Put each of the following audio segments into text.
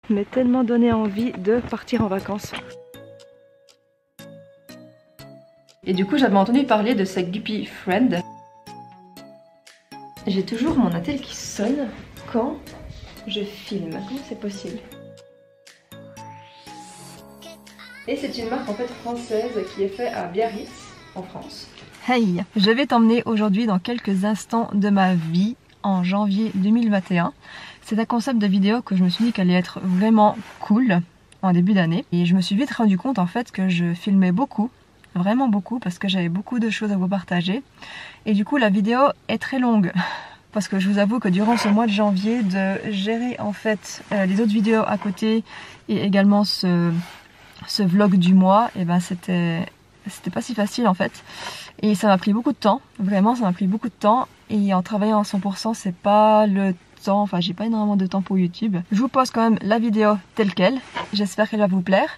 m'a tellement donné envie de partir en vacances. Et du coup, j'avais entendu parler de cette Guppy Friend. J'ai toujours mon attel qui sonne quand je filme. Comment c'est possible? Et c'est une marque en fait française qui est faite à Biarritz, en France. Hey, je vais t'emmener aujourd'hui dans quelques instants de ma vie en janvier 2021. C'est un concept de vidéo que je me suis dit qu'elle allait être vraiment cool en début d'année. Et je me suis vite rendu compte en fait que je filmais beaucoup, vraiment beaucoup, parce que j'avais beaucoup de choses à vous partager. Et du coup la vidéo est très longue. Parce que je vous avoue que durant ce mois de janvier, de gérer en fait les autres vidéos à côté et également ce vlog du mois, et ben c'était pas si facile en fait. Et ça m'a pris beaucoup de temps, vraiment ça m'a pris beaucoup de temps. Et en travaillant à 100%, c'est pas le temps, enfin j'ai pas énormément de temps pour YouTube. Je vous poste quand même la vidéo telle quelle, j'espère qu'elle va vous plaire.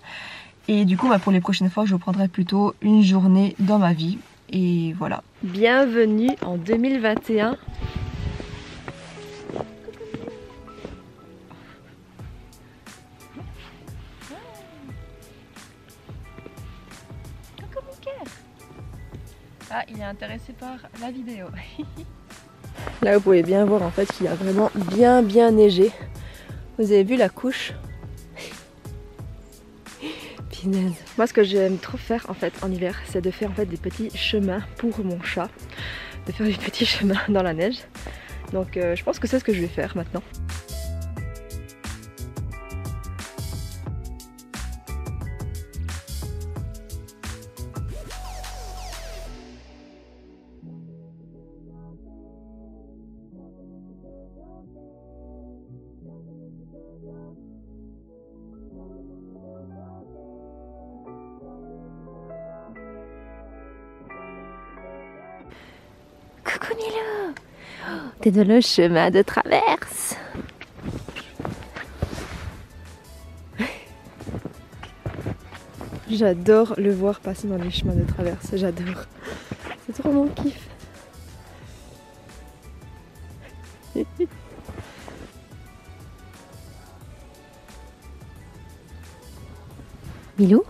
Et du coup pour les prochaines fois, je vous prendrai plutôt une journée dans ma vie. Et voilà. Bienvenue en 2021. Ah, il est intéressé par la vidéo. Là, vous pouvez bien voir en fait qu'il a vraiment bien neigé. Vous avez vu la couche? Pinaise. Moi, ce que j'aime trop faire en fait en hiver, c'est de faire en fait des petits chemins pour mon chat. De faire des petits chemins dans la neige. Donc, je pense que c'est ce que je vais faire maintenant. Coucou Milo, t'es dans le chemin de traverse. J'adore le voir passer dans les chemins de traverse, j'adore. C'est trop mon kiff. Milou?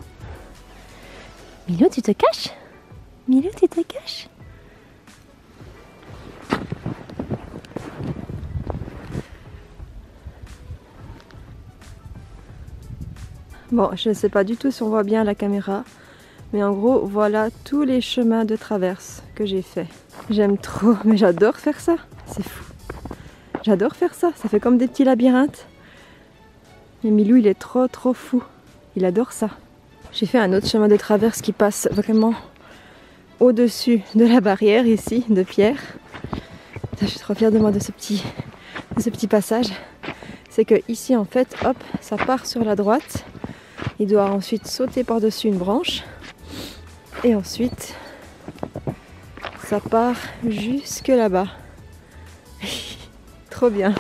Milou, tu te caches? Milou, tu te caches? Bon, je ne sais pas du tout si on voit bien la caméra, mais en gros, voilà tous les chemins de traverse que j'ai fait. J'aime trop, mais j'adore faire ça, c'est fou. J'adore faire ça, ça fait comme des petits labyrinthes. Et Milou, il est trop fou, il adore ça. J'ai fait un autre chemin de traverse qui passe vraiment au-dessus de la barrière ici, de pierre. Je suis trop fière de moi de ce petit passage. C'est que ici, en fait, hop, ça part sur la droite. Il doit ensuite sauter par-dessus une branche. Et ensuite, ça part jusque là-bas. Trop bien.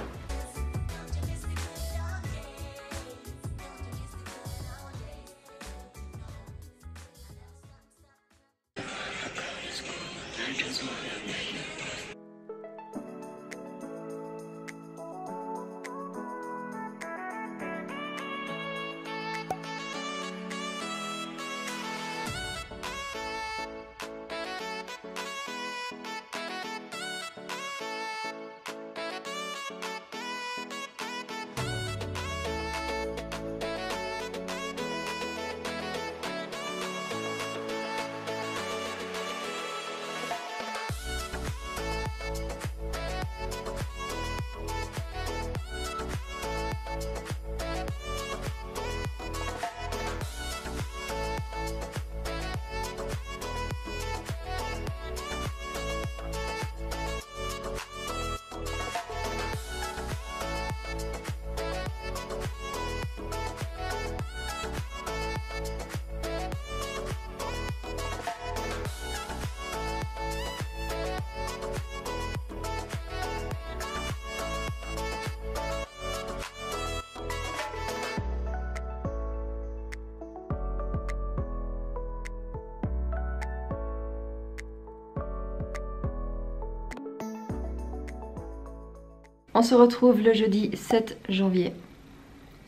On se retrouve le jeudi 7 janvier.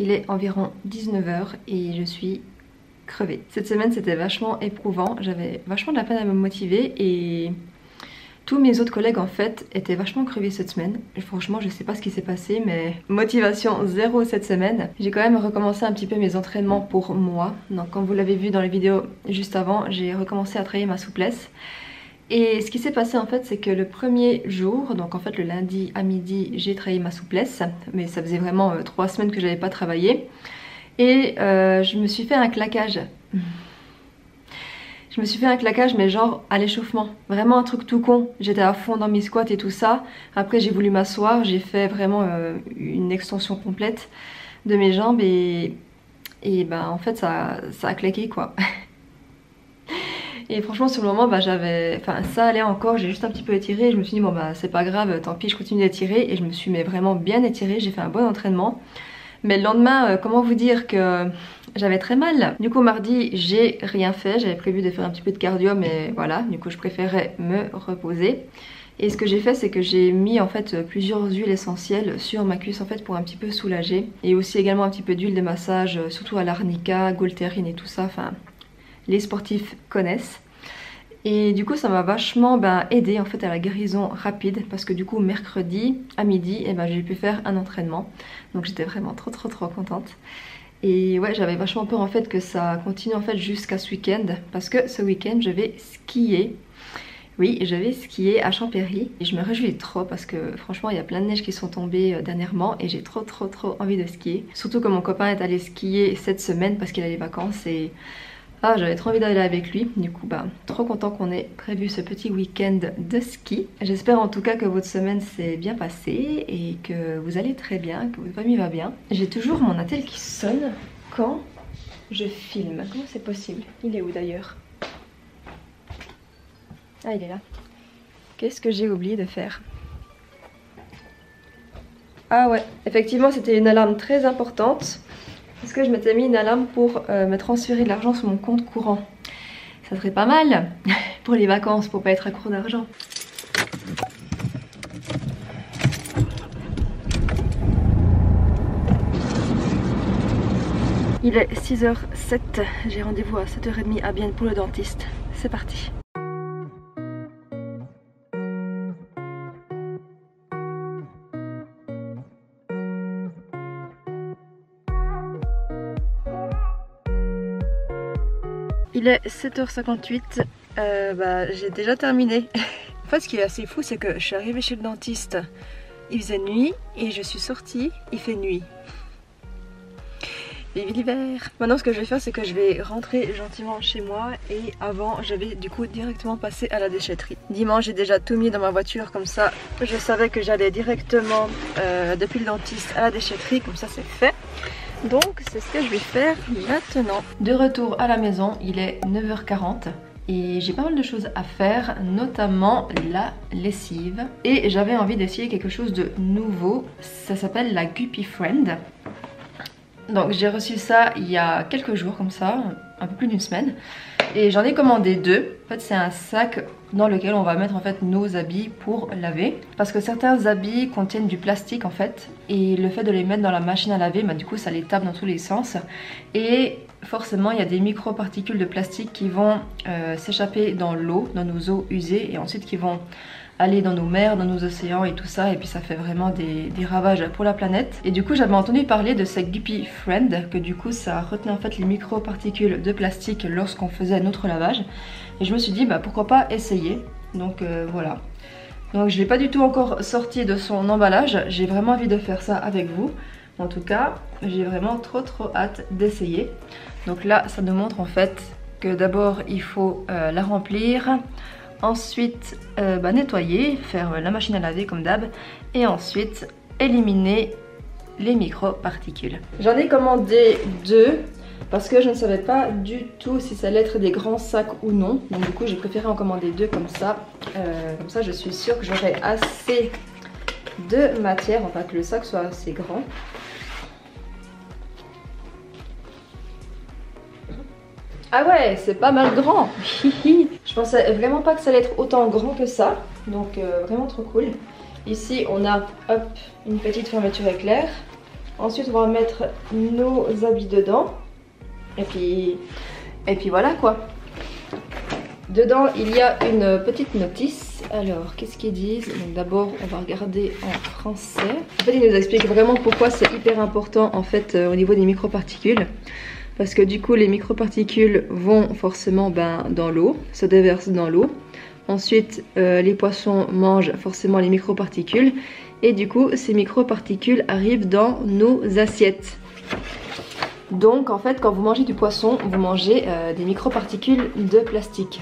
Il est environ 19 h et je suis crevée. Cette semaine c'était vachement éprouvant, j'avais vachement de la peine à me motiver et tous mes autres collègues en fait étaient vachement crevés cette semaine. Et franchement je sais pas ce qui s'est passé mais motivation zéro cette semaine. J'ai quand même recommencé un petit peu mes entraînements pour moi. Donc comme vous l'avez vu dans les vidéos juste avant, j'ai recommencé à travailler ma souplesse. Et ce qui s'est passé en fait c'est que le premier jour, donc en fait le lundi à midi j'ai travaillé ma souplesse. Mais ça faisait vraiment 3 semaines que j'avais pas travaillé. Et je me suis fait un claquage. Je me suis fait un claquage mais genre à l'échauffement. Vraiment un truc tout con. J'étais à fond dans mes squats et tout ça. Après j'ai voulu m'asseoir, j'ai fait vraiment une extension complète de mes jambes et ben en fait ça a claqué quoi. Et franchement sur le moment bah, ça allait encore, j'ai juste un petit peu étiré et je me suis dit bon bah c'est pas grave, tant pis je continue d'étirer et je me suis vraiment bien étirée, j'ai fait un bon entraînement. Mais le lendemain, comment vous dire que j'avais très mal. Du coup mardi j'ai rien fait, j'avais prévu de faire un petit peu de cardio mais voilà, du coup je préférais me reposer. Et ce que j'ai fait c'est que j'ai mis en fait plusieurs huiles essentielles sur ma cuisse en fait pour un petit peu soulager. Et aussi également un petit peu d'huile de massage, surtout à l'arnica, Golterine et tout ça, enfin les sportifs connaissent. Et du coup ça m'a vachement aidé en fait à la guérison rapide parce que du coup mercredi à midi j'ai pu faire un entraînement. Donc j'étais vraiment trop contente. Et ouais j'avais vachement peur en fait que ça continue en fait jusqu'à ce week-end parce que ce week-end je vais skier. Oui je vais skier à Champéry et je me réjouis trop parce que franchement il y a plein de neige qui sont tombées dernièrement et j'ai trop envie de skier. Surtout que mon copain est allé skier cette semaine parce qu'il a les vacances et j'avais trop envie d'aller avec lui, du coup trop content qu'on ait prévu ce petit week-end de ski. J'espère en tout cas que votre semaine s'est bien passée et que vous allez très bien, que votre famille va bien. J'ai toujours mon attel qui sonne quand je filme. Comment c'est possible? Il est où d'ailleurs? Ah il est là. Qu'est-ce que j'ai oublié de faire? Ah ouais, effectivement c'était une alarme très importante. Parce que je m'étais mis une alarme pour me transférer de l'argent sur mon compte courant. Ça serait pas mal pour les vacances, pour pas être à court d'argent. Il est 6h07, j'ai rendez-vous à 7h30 à Bienne pour le dentiste. C'est parti. Il est 7h58, j'ai déjà terminé. En fait ce qui est assez fou c'est que je suis arrivée chez le dentiste, il faisait nuit et je suis sortie, il fait nuit. Vive l'hiver! Maintenant ce que je vais faire c'est que je vais rentrer gentiment chez moi et avant je vais du coup directement passer à la déchetterie. Dimanche j'ai déjà tout mis dans ma voiture comme ça je savais que j'allais directement depuis le dentiste à la déchetterie, comme ça c'est fait. Donc c'est ce que je vais faire maintenant. De retour à la maison, il est 9h40 et j'ai pas mal de choses à faire, notamment la lessive. Et j'avais envie d'essayer quelque chose de nouveau, ça s'appelle la Guppy Friend. Donc j'ai reçu ça il y a quelques jours comme ça, un peu plus d'une semaine. Et j'en ai commandé 2. En fait c'est un sac dans lequel on va mettre en fait nos habits pour laver. Parce que certains habits contiennent du plastique en fait. Et le fait de les mettre dans la machine à laver, du coup ça les tape dans tous les sens. Et forcément il y a des micro-particules de plastique qui vont s'échapper dans l'eau, dans nos eaux usées. Et ensuite qui vont aller dans nos mers, dans nos océans et tout ça, et puis ça fait vraiment des ravages pour la planète. Et du coup j'avais entendu parler de cette Guppy Friend, que du coup ça retenait en fait les micro-particules de plastique lorsqu'on faisait notre lavage. Et je me suis dit pourquoi pas essayer. Donc voilà. Donc je l'ai pas du tout encore sorti de son emballage, j'ai vraiment envie de faire ça avec vous. En tout cas j'ai vraiment trop hâte d'essayer. Donc là ça nous montre en fait que d'abord il faut la remplir. Ensuite nettoyer, faire la machine à laver comme d'hab et ensuite éliminer les micro-particules. J'en ai commandé 2 parce que je ne savais pas du tout si ça allait être des grands sacs ou non. Donc du coup j'ai préféré en commander 2 comme ça. Comme ça je suis sûre que j'aurai assez de matière, enfin que le sac soit assez grand. Ah ouais, c'est pas mal grand. Je pensais vraiment pas que ça allait être autant grand que ça. Donc vraiment trop cool. Ici on a une petite fermeture éclair. Ensuite on va mettre nos habits dedans. Et puis voilà quoi. Dedans il y a une petite notice. Alors qu'est-ce qu'ils disent? Donc d'abord on va regarder en français. En fait ils nous expliquent vraiment pourquoi c'est hyper important en fait au niveau des microparticules. Parce que du coup les microparticules vont forcément dans l'eau, se déversent dans l'eau. Ensuite les poissons mangent forcément les microparticules. Et du coup ces microparticules arrivent dans nos assiettes. Donc en fait quand vous mangez du poisson, vous mangez des microparticules de plastique.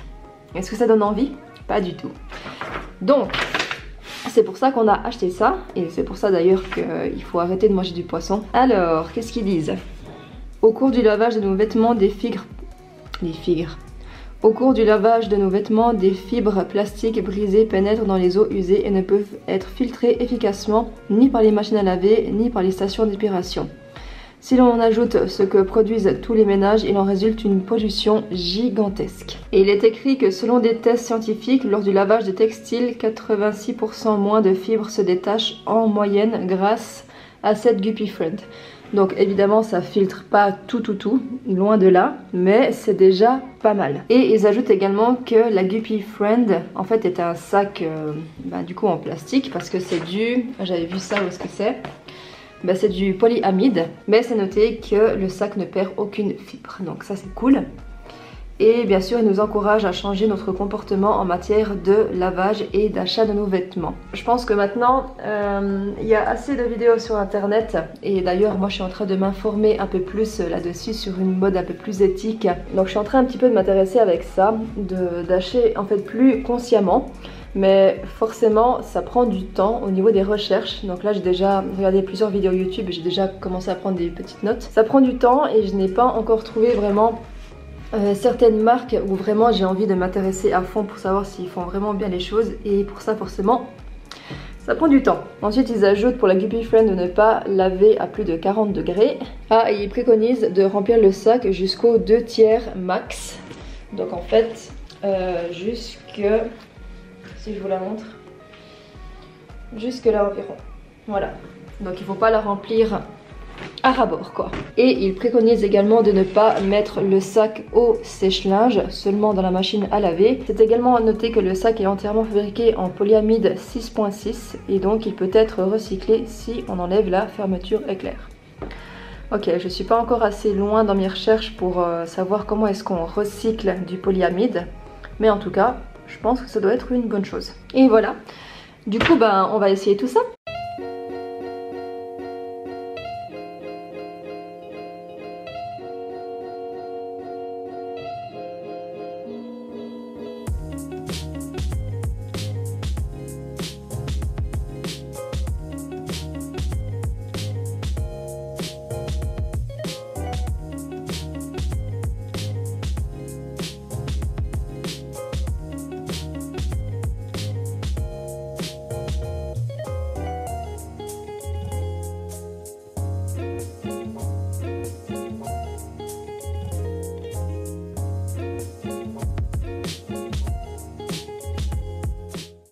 Est-ce que ça donne envie? Pas du tout. Donc c'est pour ça qu'on a acheté ça. Et c'est pour ça d'ailleurs qu'il faut arrêter de manger du poisson. Alors qu'est-ce qu'ils disent? Au cours du lavage de nos vêtements, Au cours du lavage de nos vêtements, des fibres plastiques brisées pénètrent dans les eaux usées et ne peuvent être filtrées efficacement ni par les machines à laver ni par les stations d'épuration. Si l'on ajoute ce que produisent tous les ménages, il en résulte une pollution gigantesque. Et il est écrit que selon des tests scientifiques, lors du lavage des textiles, 86% moins de fibres se détachent en moyenne grâce à cette Guppy Friend. Donc évidemment ça filtre pas tout, loin de là, mais c'est déjà pas mal. Et ils ajoutent également que la Guppy Friend en fait est un sac du coup en plastique parce que c'est du... J'avais vu ça, où est-ce que c'est? C'est du polyamide, mais c'est noté que le sac ne perd aucune fibre, donc ça c'est cool. Et bien sûr, il nous encourage à changer notre comportement en matière de lavage et d'achat de nos vêtements. Je pense que maintenant, il y a assez de vidéos sur internet. Et d'ailleurs, moi je suis en train de m'informer un peu plus là-dessus sur une mode un peu plus éthique. Donc je suis en train un petit peu de m'intéresser avec ça, d'acheter en fait plus consciemment. Mais forcément, ça prend du temps au niveau des recherches. Donc là, j'ai déjà regardé plusieurs vidéos YouTube et j'ai déjà commencé à prendre des petites notes. Ça prend du temps et je n'ai pas encore trouvé vraiment... certaines marques où vraiment j'ai envie de m'intéresser à fond pour savoir s'ils font vraiment bien les choses, et pour ça forcément ça prend du temps. Ensuite ils ajoutent pour la Guppy Friend de ne pas laver à plus de 40 degrés. Ah, et ils préconisent de remplir le sac jusqu'au 2/3 max. Donc en fait jusque, si je vous la montre, jusque là environ. Voilà, donc il ne faut pas la remplir à ras-bord quoi. Et il préconise également de ne pas mettre le sac au sèche-linge, seulement dans la machine à laver. C'est également à noter que le sac est entièrement fabriqué en polyamide 6.6 et donc il peut être recyclé si on enlève la fermeture éclair. Ok, je suis pas encore assez loin dans mes recherches pour savoir comment est-ce qu'on recycle du polyamide, mais en tout cas je pense que ça doit être une bonne chose. Et voilà, du coup on va essayer tout ça.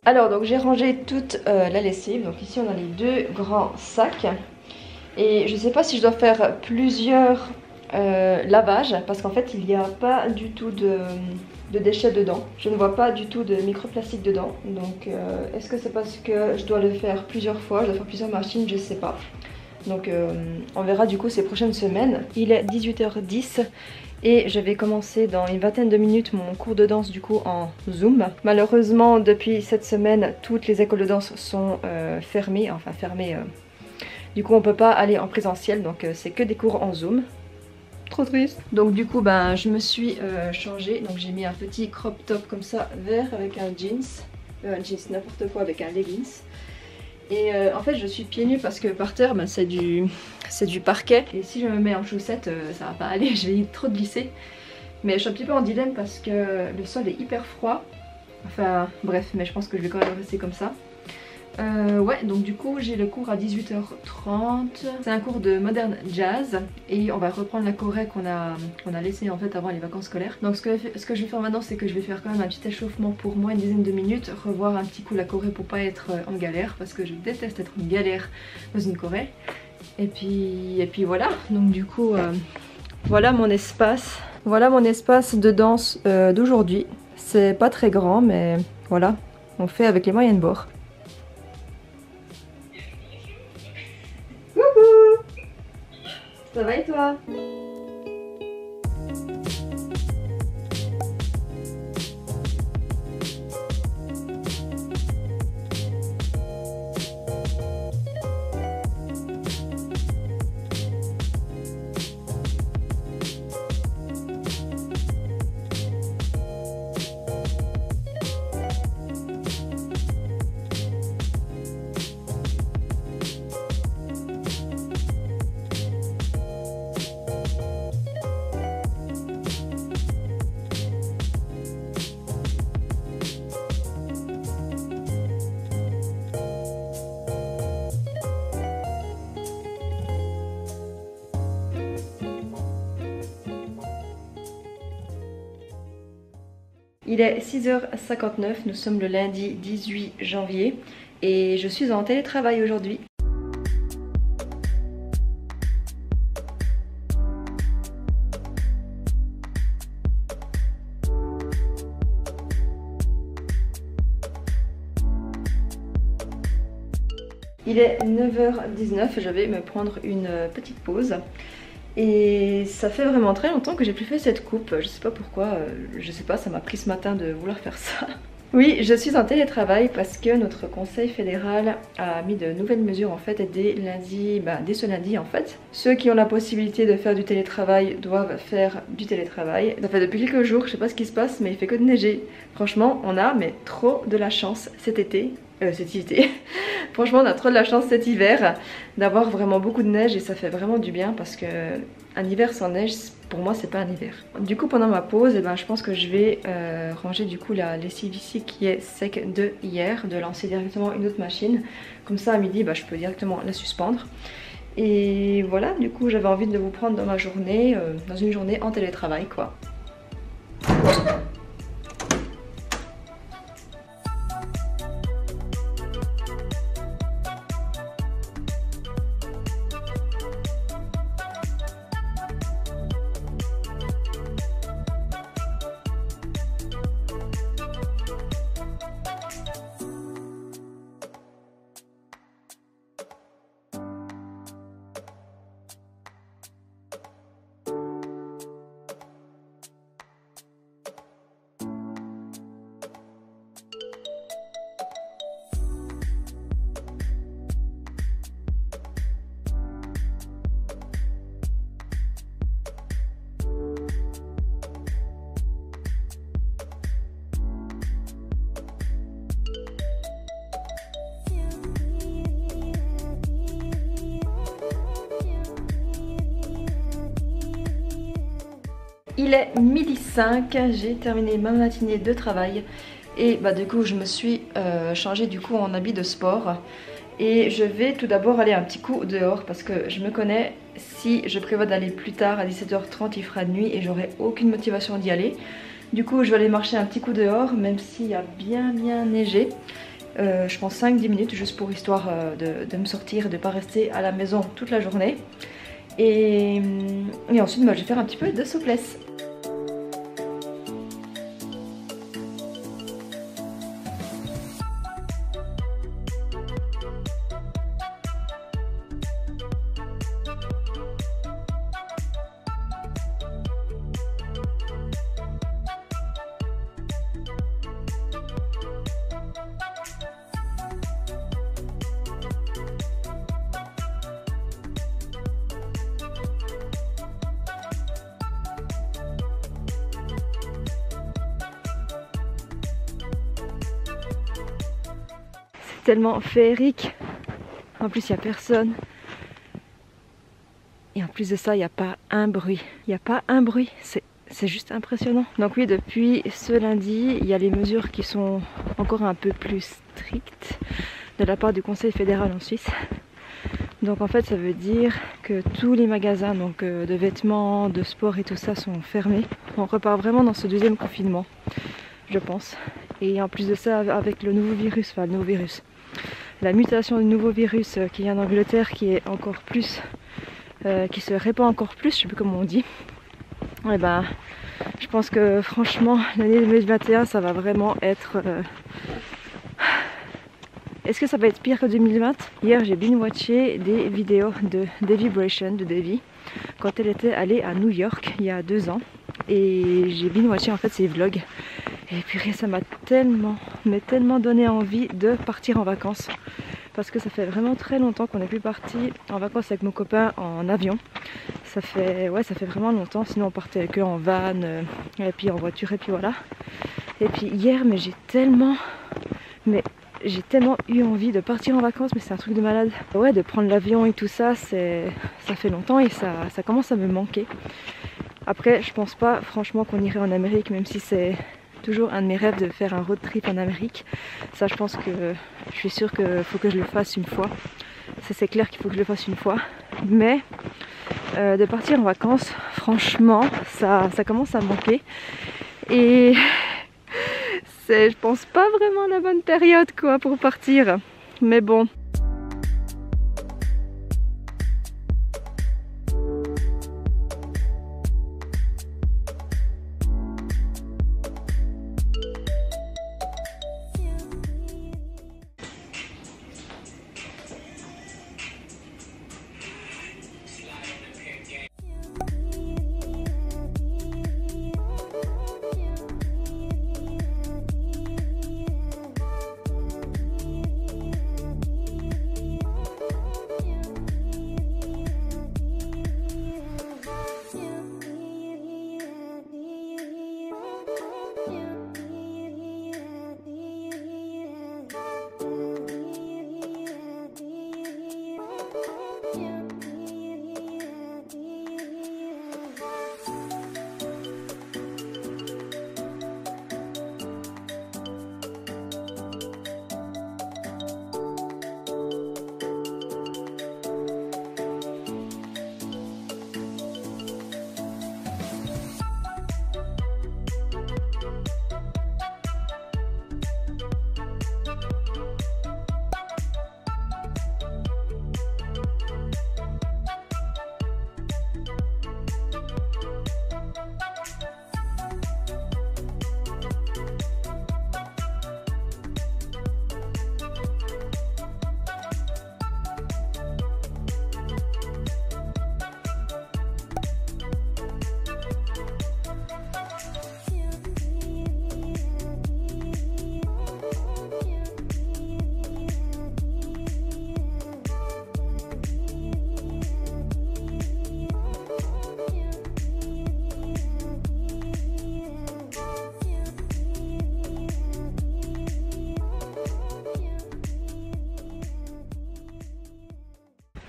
Alors donc j'ai rangé toute la lessive, donc ici on a les deux grands sacs. Et je ne sais pas si je dois faire plusieurs lavages parce qu'en fait il n'y a pas du tout de déchets dedans. Je ne vois pas du tout de microplastique dedans. Donc est-ce que c'est parce que je dois le faire plusieurs fois, je dois faire plusieurs machines, je ne sais pas. Donc on verra du coup ces prochaines semaines. Il est 18h10. Et je vais commencer dans une vingtaine de minutes mon cours de danse du coup en Zoom. Malheureusement depuis cette semaine toutes les écoles de danse sont fermées, enfin fermées. Du coup on peut pas aller en présentiel, donc c'est que des cours en Zoom. Trop triste. Donc du coup je me suis changée, donc j'ai mis un petit crop top comme ça vert avec un jeans n'importe quoi avec un leggings. Et en fait je suis pieds nus parce que par terre c'est du parquet. Et si je me mets en chaussettes ça va pas aller, je vais trop glisser. Mais je suis un petit peu en dilemme parce que le sol est hyper froid. Enfin bref, mais je pense que je vais quand même rester comme ça. Ouais, donc du coup j'ai le cours à 18h30. C'est un cours de modern jazz et on va reprendre la choré qu'on a laissé en fait avant les vacances scolaires. Donc ce que je vais faire maintenant, c'est que je vais faire quand même un petit échauffement pour moi, une dizaine de minutes, revoir un petit coup la choré pour pas être en galère, parce que je déteste être en galère dans une choré. Et puis voilà, donc du coup, voilà mon espace. Voilà mon espace de danse d'aujourd'hui. C'est pas très grand, mais voilà, on fait avec les moyens de bord. Coucou! Ça va et toi? Il est 6h59, nous sommes le lundi 18 janvier et je suis en télétravail aujourd'hui. Il est 9h19, je vais me prendre une petite pause. Et ça fait vraiment très longtemps que j'ai plus fait cette coupe, je sais pas pourquoi, je sais pas, ça m'a pris ce matin de vouloir faire ça. Oui, je suis en télétravail parce que notre conseil fédéral a mis de nouvelles mesures en fait dès lundi, dès ce lundi en fait. Ceux qui ont la possibilité de faire du télétravail doivent faire du télétravail. Ça fait depuis quelques jours, je sais pas ce qui se passe, mais il fait que de neiger. Franchement, on a mais trop de la chance cet été. Franchement, on a trop de la chance cet hiver d'avoir vraiment beaucoup de neige et ça fait vraiment du bien parce que un hiver sans neige, pour moi, c'est pas un hiver. Du coup, pendant ma pause, je pense que je vais ranger du coup la lessive ici qui est sec de hier, de lancer directement une autre machine. Comme ça, à midi, je peux directement la suspendre. Et voilà, du coup, j'avais envie de vous prendre dans ma journée, dans une journée en télétravail, quoi. Il est 12h05, j'ai terminé ma matinée de travail et du coup je me suis changée du coup en habit de sport et je vais tout d'abord aller un petit coup dehors parce que je me connais, si je prévois d'aller plus tard à 17h30 il fera nuit et j'aurai aucune motivation d'y aller. Du coup je vais aller marcher un petit coup dehors même s'il y a bien neigé. Je pense 5-10 minutes juste pour histoire de me sortir et de ne pas rester à la maison toute la journée. Et ensuite je vais faire un petit peu de souplesse. Tellement féerique, en plus il n'y a personne et en plus de ça il n'y a pas un bruit, c'est juste impressionnant. Donc oui, depuis ce lundi il y a les mesures qui sont encore un peu plus strictes de la part du Conseil fédéral en Suisse. Donc en fait ça veut dire que tous les magasins de vêtements, de sport et tout ça sont fermés. On repart vraiment dans ce deuxième confinement, je pense. Et en plus de ça avec le nouveau virus, la mutation du nouveau virus qui vient d'Angleterre, qui est encore plus, qui se répand encore plus, je sais plus comment on dit. Et ben, je pense que franchement l'année 2021 ça va vraiment être... Est-ce que ça va être pire que 2020? Hier j'ai binge-watché des vidéos de Vibration, de Devi, quand elle était allée à New York il y a 2 ans. Et j'ai binge-watché en fait ses vlogs. Et puis ça m'a tellement donné envie de partir en vacances. Parce que ça fait vraiment très longtemps qu'on n'est plus parti en vacances avec mon copain en avion. Ça fait vraiment longtemps, sinon on partait que en van, et puis en voiture, et puis voilà. Et puis hier, mais j'ai tellement eu envie de partir en vacances, mais c'est un truc de malade. Ouais, de prendre l'avion et tout ça, ça fait longtemps et ça commence à me manquer. Après, je pense pas franchement qu'on irait en Amérique, même si c'est toujours un de mes rêves de faire un road trip en Amérique. Ça, je pense que je suis sûre qu'il faut que je le fasse une fois. Ça, c'est clair qu'il faut que je le fasse une fois. Mais de partir en vacances, franchement, ça commence à me manquer. Et c'est, je pense, pas vraiment la bonne période quoi pour partir. Mais bon.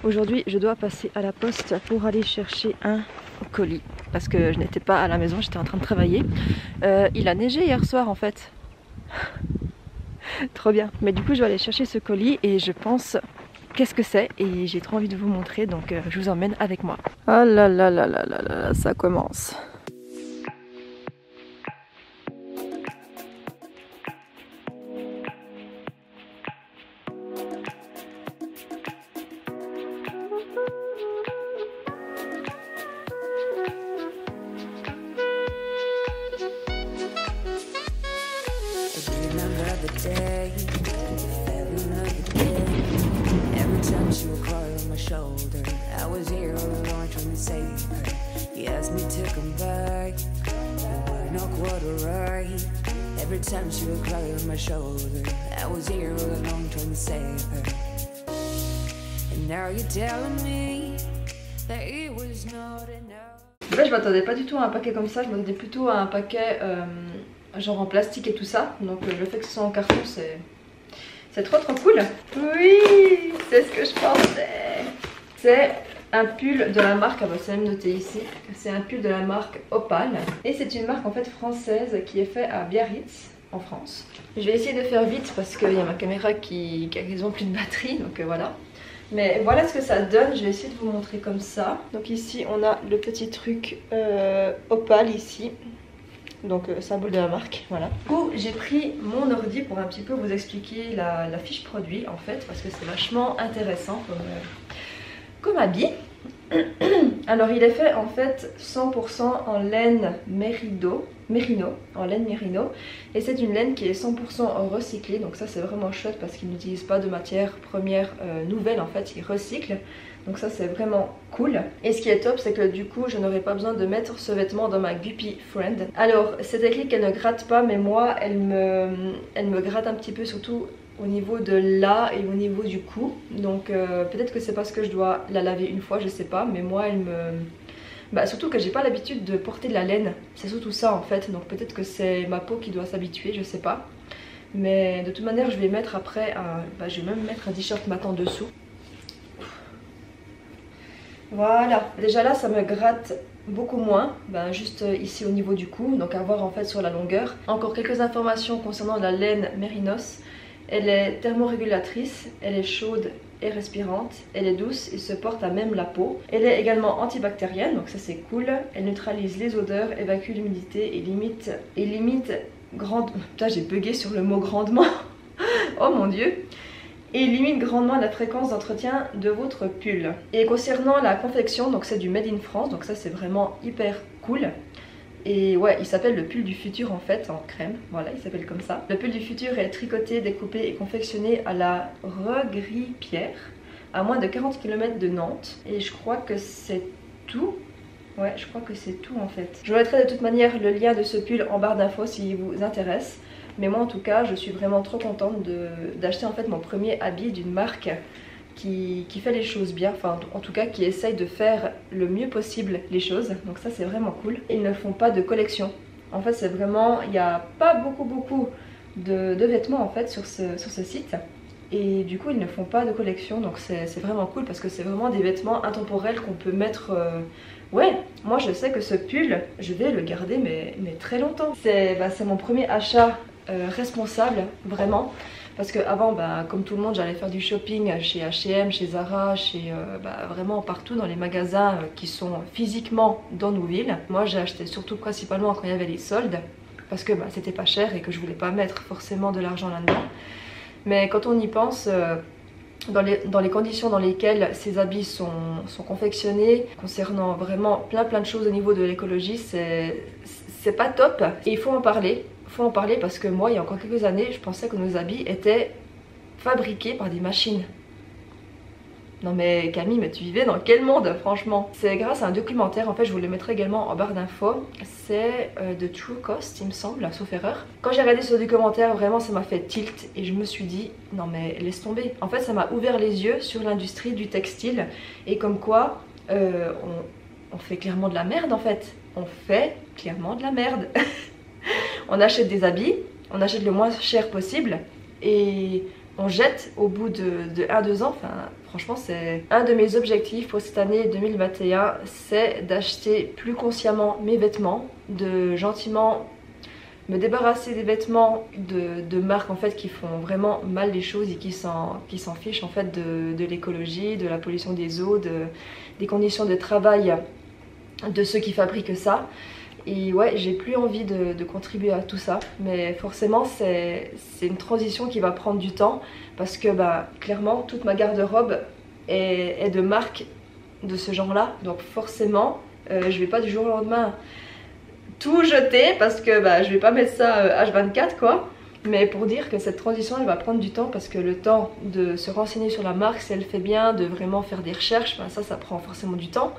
Aujourd'hui, je dois passer à la poste pour aller chercher un colis parce que je n'étais pas à la maison, j'étais en train de travailler. Il a neigé hier soir en fait. Trop bien. Mais du coup, je vais aller chercher ce colis et je pense qu'est-ce que c'est et j'ai trop envie de vous montrer, donc je vous emmène avec moi. Oh là là là là là là, ça commence. Every time she would cry on my shoulder, I was here all along trying to save her. And now you're telling me that it was not enough. En fait, je m'attendais pas du tout à un paquet comme ça, je m'attendais plutôt à un paquet genre en plastique et tout ça. Donc le fait que ce soit en carton, c'est trop cool. Oui, c'est ce que je pensais. C'est un pull de la marque, ah bah c'est même noté ici, c'est un pull de la marque Opal. Et c'est une marque en fait française qui est faite à Biarritz, en France. Je vais essayer de faire vite parce qu'il y a ma caméra qui a quasiment plus de batterie, donc voilà. Mais voilà ce que ça donne, je vais essayer de vous montrer comme ça. Donc ici on a le petit truc Opal ici. donc symbole de la marque, voilà. Du coup j'ai pris mon ordi pour un petit peu vous expliquer la fiche produit en fait, parce que c'est vachement intéressant comme habit. Alors il est fait en fait 100% en laine merino, en laine merino, et c'est une laine qui est 100% recyclée, donc ça c'est vraiment chouette parce qu'ils n'utilisent pas de matière première nouvelle en fait, ils recyclent. Donc ça c'est vraiment cool. Et ce qui est top c'est que du coup je n'aurai pas besoin de mettre ce vêtement dans ma Guppy Friend. Alors c'est écrit qu'elle ne gratte pas, mais moi elle me gratte un petit peu, surtout au niveau de là et au niveau du cou. Donc peut-être que c'est parce que je dois la laver une fois, je sais pas. Mais moi elle me... surtout que j'ai pas l'habitude de porter de la laine. C'est surtout ça en fait. Donc peut-être que c'est ma peau qui doit s'habituer, je sais pas. Mais de toute manière je vais mettre après je vais même mettre un t-shirt mat en dessous. Voilà, déjà là ça me gratte beaucoup moins, juste ici au niveau du cou, donc à voir en fait sur la longueur. Encore quelques informations concernant la laine mérinos. Elle est thermorégulatrice, elle est chaude et respirante, elle est douce et se porte à même la peau. Elle est également antibactérienne, donc ça c'est cool. Elle neutralise les odeurs, évacue l'humidité et limite grande... Putain j'ai bugué sur le mot grandement. Oh mon dieu. Et limite grandement la fréquence d'entretien de votre pull. Et concernant la confection, donc c'est du Made in France, donc ça c'est vraiment hyper cool. Et ouais, il s'appelle le pull du futur en fait, en crème, voilà, il s'appelle comme ça. Le pull du futur est tricoté, découpé et confectionné à la Regripière, à moins de 40 km de Nantes. Et je crois que c'est tout. Ouais, je crois que c'est tout en fait. Je vous mettrai de toute manière le lien de ce pull en barre d'infos s'il vous intéresse. Mais moi en tout cas je suis vraiment trop contente d'acheter en fait mon premier habit d'une marque qui fait les choses bien, enfin en tout cas qui essaye de faire le mieux possible les choses, donc ça c'est vraiment cool. Ils ne font pas de collection, en fait c'est vraiment, il n'y a pas beaucoup de vêtements en fait sur ce site. Et du coup ils ne font pas de collection, donc c'est vraiment cool parce que c'est vraiment des vêtements intemporels qu'on peut mettre... Ouais, moi je sais que ce pull, je vais le garder mais très longtemps. C'est mon premier achat responsable, vraiment. Parce que avant, comme tout le monde, j'allais faire du shopping chez H&M, chez Zara, chez vraiment partout dans les magasins qui sont physiquement dans nos villes. Moi j'ai acheté surtout principalement quand il y avait les soldes, parce que c'était pas cher et que je voulais pas mettre forcément de l'argent là-dedans. Mais quand on y pense... Dans les conditions dans lesquelles ces habits sont confectionnés, concernant vraiment plein de choses au niveau de l'écologie, c'est pas top. Et il faut en parler. Parce que moi, il y a encore quelques années, je pensais que nos habits étaient fabriqués par des machines. Non mais Camille, mais tu vivais dans quel monde franchement? C'est grâce à un documentaire, en fait je vous le mettrai également en barre d'infos. C'est de True Cost il me semble, sauf erreur. Quand j'ai regardé ce documentaire, vraiment ça m'a fait tilt et je me suis dit non mais laisse tomber. En fait ça m'a ouvert les yeux sur l'industrie du textile et comme quoi on fait clairement de la merde en fait. On fait clairement de la merde. On achète des habits, on achète le moins cher possible et... on jette au bout de 1-2 ans. Enfin, franchement, c'est un de mes objectifs pour cette année 2021, c'est d'acheter plus consciemment mes vêtements, de gentiment me débarrasser des vêtements de marques en fait qui font vraiment mal les choses et qui s'en fichent en fait de l'écologie, de la pollution des eaux, des conditions de travail de ceux qui fabriquent ça. Et ouais, j'ai plus envie de contribuer à tout ça, mais forcément c'est une transition qui va prendre du temps parce que clairement toute ma garde-robe est de marques de ce genre-là, donc forcément je vais pas du jour au lendemain tout jeter parce que je vais pas mettre ça H24 quoi. Mais pour dire que cette transition elle va prendre du temps parce que le temps de se renseigner sur la marque, si elle fait bien, de vraiment faire des recherches, ça prend forcément du temps,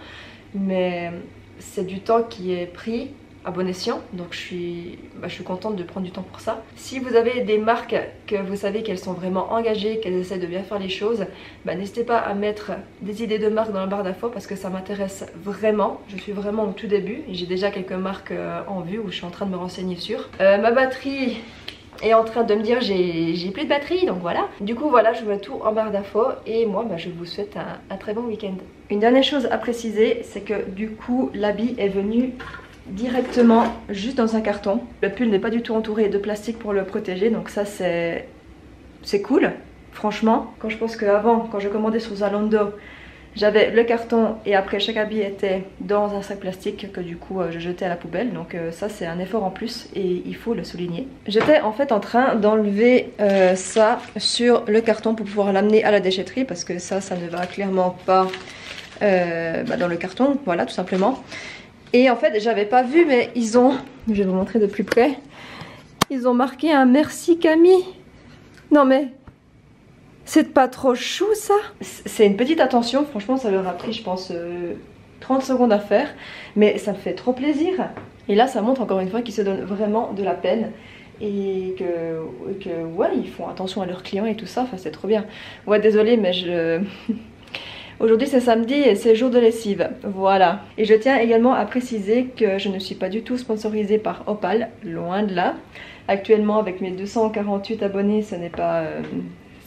mais c'est du temps qui est pris à bon escient, donc je suis contente de prendre du temps pour ça. Si vous avez des marques que vous savez qu'elles sont vraiment engagées, qu'elles essaient de bien faire les choses, n'hésitez pas à mettre des idées de marques dans la barre d'infos parce que ça m'intéresse vraiment. Je suis vraiment au tout début et j'ai déjà quelques marques en vue où je suis en train de me renseigner sur. Ma batterie est en train de me dire j'ai plus de batterie, donc voilà. Du coup voilà, je vous mets tout en barre d'infos et moi je vous souhaite un très bon week-end. Une dernière chose à préciser, c'est que du coup l'habit est venu directement juste dans un carton. Le pull n'est pas du tout entouré de plastique pour le protéger, donc ça c'est cool franchement. Quand je pense qu'avant, quand je commandais sur Zalando, J'avais le carton et après chaque habit était dans un sac plastique que du coup je jetais à la poubelle. Donc ça c'est un effort en plus et il faut le souligner. J'étais en fait en train d'enlever ça sur le carton pour pouvoir l'amener à la déchetterie parce que ça ne va clairement pas dans le carton. Voilà, tout simplement. Et en fait j'avais pas vu, mais ils ont, je vais vous montrer de plus près, ils ont marqué un merci Camille. Non mais c'est pas trop chou ça? C'est une petite attention, franchement ça leur a pris je pense 30 secondes à faire, mais ça me fait trop plaisir. Et là ça montre encore une fois qu'ils se donnent vraiment de la peine et que ouais, ils font attention à leurs clients et tout ça, enfin c'est trop bien. Ouais, désolée mais aujourd'hui c'est samedi et c'est jour de lessive, voilà. Et je tiens également à préciser que je ne suis pas du tout sponsorisée par Opal, loin de là. Actuellement avec mes 248 abonnés, ce n'est pas...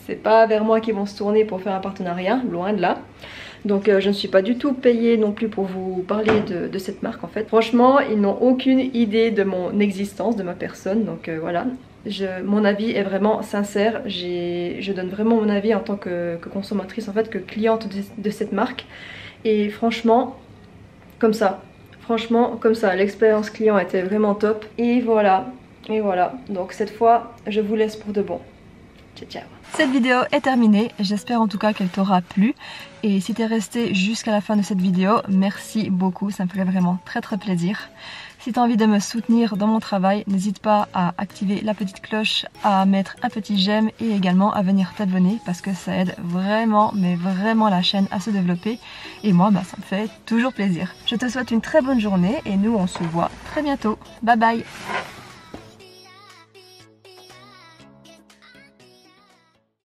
c'est pas vers moi qu'ils vont se tourner pour faire un partenariat, loin de là. Donc je ne suis pas du tout payée non plus pour vous parler de cette marque en fait. Franchement, ils n'ont aucune idée de mon existence, de ma personne. Donc voilà, mon avis est vraiment sincère. Je donne vraiment mon avis en tant que consommatrice, en fait, que cliente de cette marque. Et franchement, comme ça. Franchement, comme ça. L'expérience client était vraiment top. Et voilà. Et voilà. Donc cette fois, je vous laisse pour de bon. Ciao, ciao. Cette vidéo est terminée, j'espère en tout cas qu'elle t'aura plu. Et si t'es resté jusqu'à la fin de cette vidéo, merci beaucoup, ça me ferait vraiment très plaisir. Si t'as envie de me soutenir dans mon travail, n'hésite pas à activer la petite cloche, à mettre un petit j'aime et également à venir t'abonner parce que ça aide vraiment, mais vraiment la chaîne à se développer. Et moi, ça me fait toujours plaisir. Je te souhaite une très bonne journée et nous on se voit très bientôt. Bye bye!